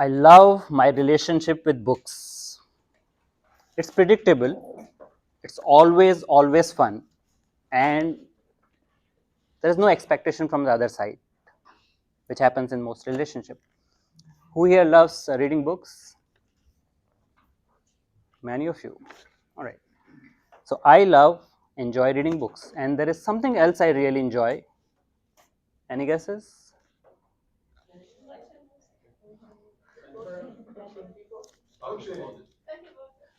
I love my relationship with books. It's predictable, it's always fun, and there is no expectation from the other side, which happens in most relationships. Who here loves reading books? Many of you. All right. So I enjoy reading books, and there is something else I really enjoy. Any guesses?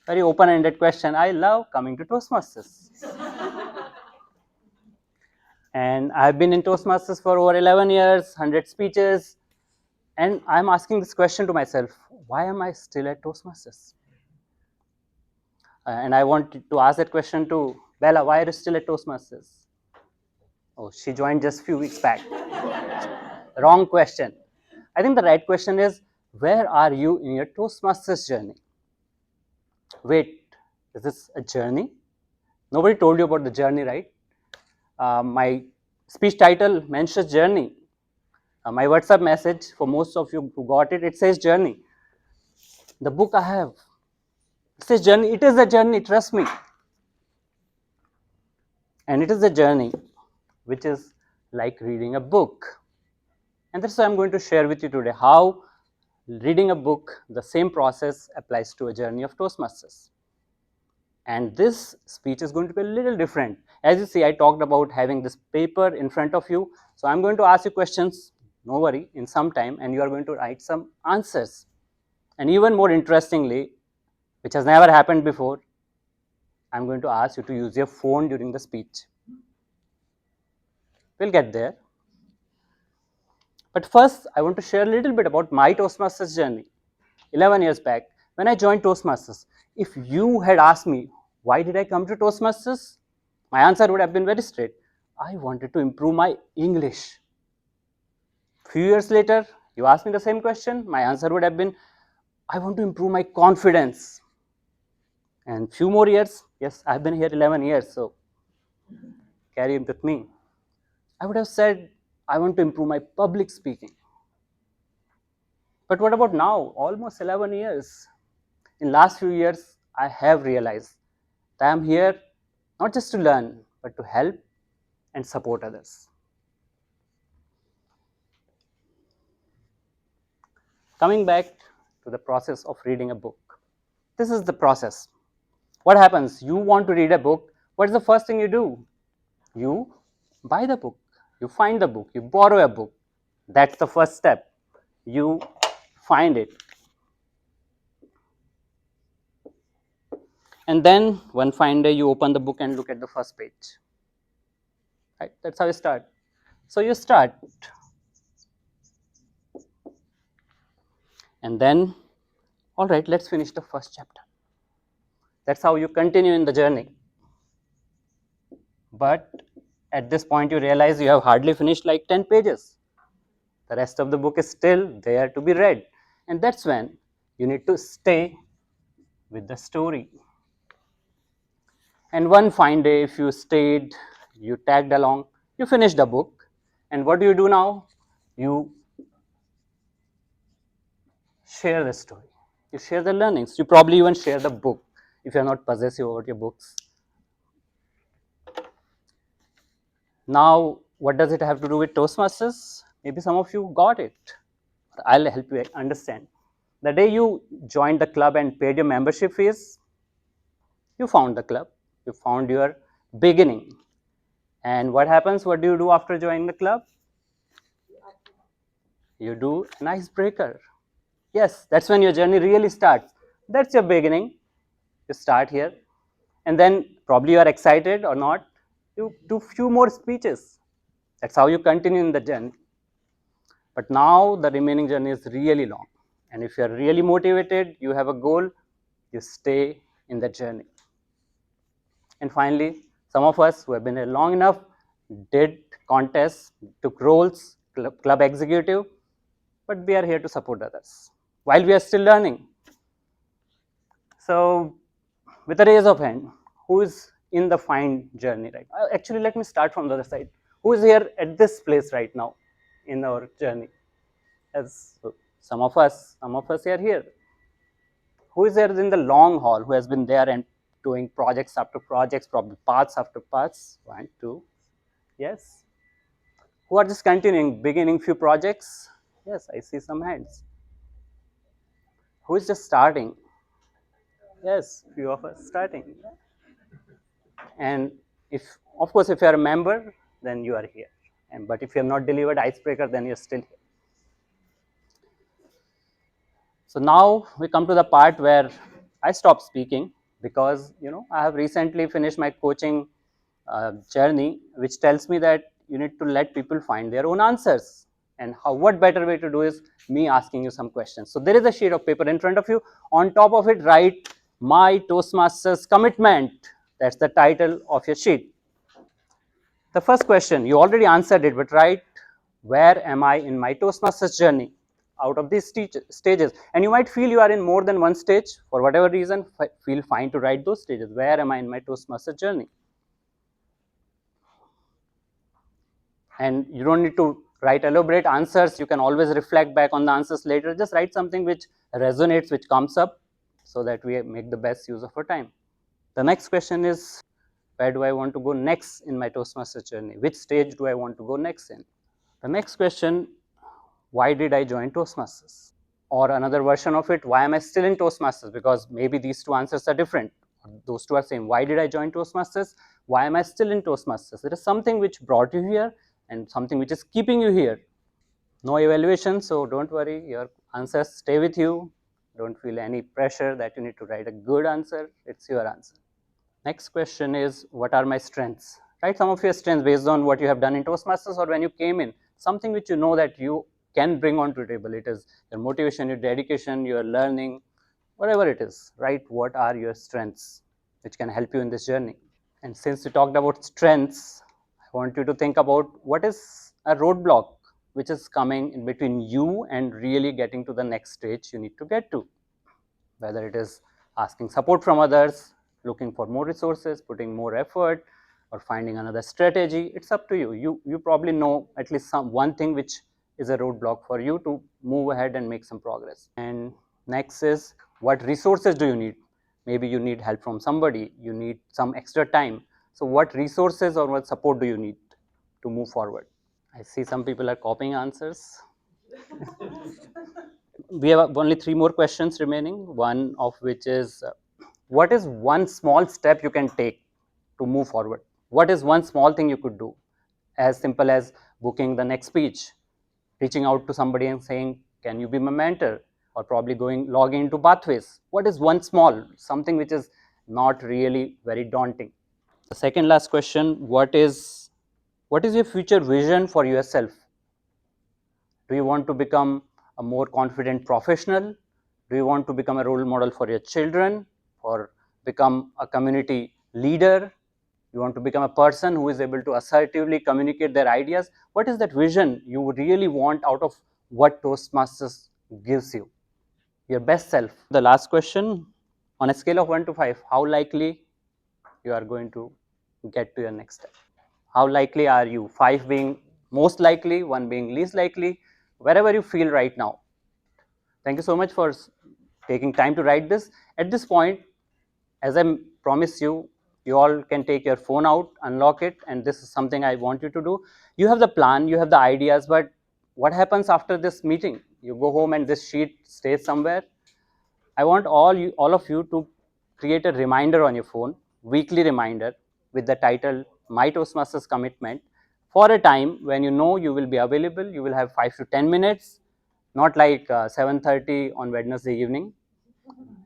Very open-ended question. I love coming to Toastmasters. And I've been in Toastmasters for over 11 years, 100 speeches, and I'm asking this question to myself, why am I still at Toastmasters? And I want to ask that question to Bella, why are you still at Toastmasters? Oh, she joined just a few weeks back. Wrong question. I think the right question is, where are you in your Toastmasters journey? Wait, is this a journey? Nobody told you about the journey, right? My speech title mentions journey. My WhatsApp message, for most of you who got it, it says journey. The book I have, it says journey. It is a journey, trust me. And it is a journey which is like reading a book. And that's why I'm going to share with you today how reading a book, the same process applies to a journey of Toastmasters. And this speech is going to be a little different. As you see, I talked about having this paper in front of you. So I'm going to ask you questions, no worry, in some time, and you are going to write some answers. And even more interestingly, which has never happened before, I'm going to ask you to use your phone during the speech. We'll get there. But first, I want to share a little bit about my Toastmasters journey. 11 years back, when I joined Toastmasters, if you had asked me, why did I come to Toastmasters? My answer would have been very straight. I wanted to improve my English. Few years later, you asked me the same question, my answer would have been, I want to improve my confidence. And few more years, yes, I've been here 11 years, so carry it with me. I would have said, I want to improve my public speaking. But what about now? Almost 11 years. In last few years, I have realized that I am here not just to learn, but to help and support others. Coming back to the process of reading a book. This is the process. What happens? You want to read a book. What is the first thing you do? You buy the book. You find the book. You borrow a book. That's the first step. You find it. And then one fine day you open the book and look at the first page. Right? That's how you start. So you start. And then, all right, let's finish the first chapter. That's how you continue in the journey. But at this point, you realize you have hardly finished like 10 pages. The rest of the book is still there to be read. And that's when you need to stay with the story. And one fine day, if you stayed, you tagged along, you finished the book. And what do you do now? You share the story. You share the learnings. You probably even share the book if you're not possessive about your books. Now, what does it have to do with Toastmasters? Maybe some of you got it. I'll help you understand. The day you joined the club and paid your membership fees, you found the club. You found your beginning. And what happens? What do you do after joining the club? You do an icebreaker. Yes, that's when your journey really starts. That's your beginning. You start here. And then probably you are excited or not. You do few more speeches. That's how you continue in the journey. But now the remaining journey is really long. And if you are really motivated, you have a goal, you stay in the journey. And finally, some of us who have been here long enough did contests, took roles, club executive, but we are here to support others while we are still learning. So, with a raise of hand, who is in the find journey right now? Actually, let me start from the other side. Who is here at this place right now in our journey? As Some of us are here. Who is there in the long haul, who has been there and doing projects after projects, probably parts after parts? One, two, yes. Who are just continuing, beginning few projects? Yes, I see some hands. Who is just starting? Yes, few of us starting. And if, of course, if you are a member, then you are here. But if you have not delivered icebreaker, then you're still here. So now we come to the part where I stop speaking, because I have recently finished my coaching journey, which tells me that you need to let people find their own answers. And what better way to do is me asking you some questions. So there is a sheet of paper in front of you. On top of it, write "My Toastmasters Commitment." That's the title of your sheet. The first question, you already answered it, but write, where am I in my Toastmasters journey out of these stages? And you might feel you are in more than one stage. For whatever reason, feel fine to write those stages. Where am I in my Toastmasters journey? And you don't need to write elaborate answers. You can always reflect back on the answers later. Just write something which resonates, which comes up, so that we make the best use of our time. The next question is, where do I want to go next in my Toastmasters journey? Which stage do I want to go next in? The next question, why did I join Toastmasters? Or another version of it, why am I still in Toastmasters? Because maybe these two answers are different. Those two are same. Why did I join Toastmasters? Why am I still in Toastmasters? There is something which brought you here and something which is keeping you here. No evaluation, so don't worry. Your answers stay with you. Don't feel any pressure that you need to write a good answer. It's your answer. Next question is, what are my strengths? Write some of your strengths based on what you have done in Toastmasters or when you came in. Something which you know that you can bring onto the table. It is your motivation, your dedication, your learning, whatever it is. Write what are your strengths which can help you in this journey. And since we talked about strengths, I want you to think about what is a roadblock which is coming in between you and really getting to the next stage you need to get to. Whether it is asking support from others, looking for more resources, putting more effort, or finding another strategy, it's up to you. You probably know at least one thing which is a roadblock for you to move ahead and make some progress. And next is, what resources do you need? Maybe you need help from somebody, you need some extra time. So what resources or what support do you need to move forward? I see some people are copying answers. We have only 3 more questions remaining, one of which is, what is one small step you can take to move forward? What is one small thing you could do? As simple as booking the next speech, reaching out to somebody and saying, can you be my mentor? Or probably logging into pathways. What is one small, something which is not really very daunting? The second last question, what is your future vision for yourself? Do you want to become a more confident professional? Do you want to become a role model for your children, or become a community leader? You want to become a person who is able to assertively communicate their ideas? What is that vision you really want out of what Toastmasters gives you? Your best self. The last question, on a scale of 1 to 5, how likely you are going to get to your next step? How likely are you? 5 being most likely, 1 being least likely, wherever you feel right now. Thank you so much for taking time to write this. At this point, as I promised you, you all can take your phone out, unlock it, and this is something I want you to do. You have the plan, you have the ideas, but what happens after this meeting? You go home and this sheet stays somewhere. I want all of you to create a reminder on your phone, weekly reminder with the title My Toastmasters Commitment, for a time when you know you will be available. You will have 5 to 10 minutes, not like 7:30 on Wednesday evening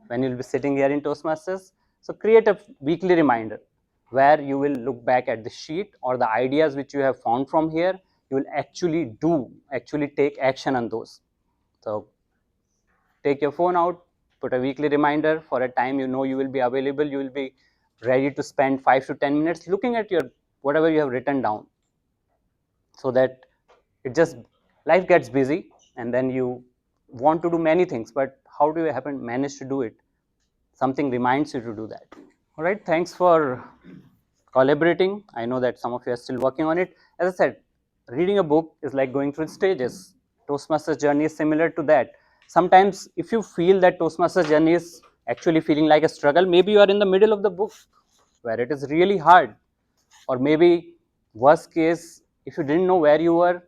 when you'll be sitting here in Toastmasters. So create a weekly reminder where you will look back at the sheet or the ideas which you have found from here. You will actually take action on those. So take your phone out, put a weekly reminder for a time you know you will be available. You will be ready to spend 5 to 10 minutes looking at your whatever you have written down, so that it just, life gets busy and then you want to do many things, but how do you happen manage to do it? Something reminds you to do that. All right, thanks for collaborating. I know that some of you are still working on it. As I said, reading a book is like going through stages. Toastmasters journey is similar to that. Sometimes if you feel that Toastmasters journey is actually feeling like a struggle, maybe you are in the middle of the book where it is really hard, or maybe worst case, if you didn't know where you were,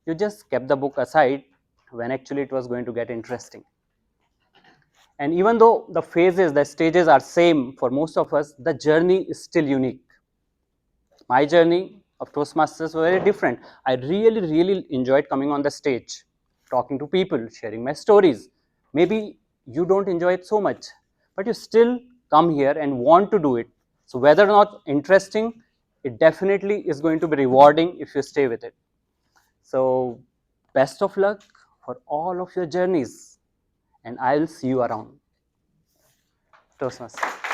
you just kept the book aside when actually it was going to get interesting. And even though the phases, the stages are same for most of us, the journey is still unique. My journey of Toastmasters was very different. I really enjoyed coming on the stage, talking to people, sharing my stories. Maybe you don't enjoy it so much, but you still come here and want to do it. So whether or not interesting, it definitely is going to be rewarding if you stay with it. So best of luck for all of your journeys, and I'll see you around. Toastmasters.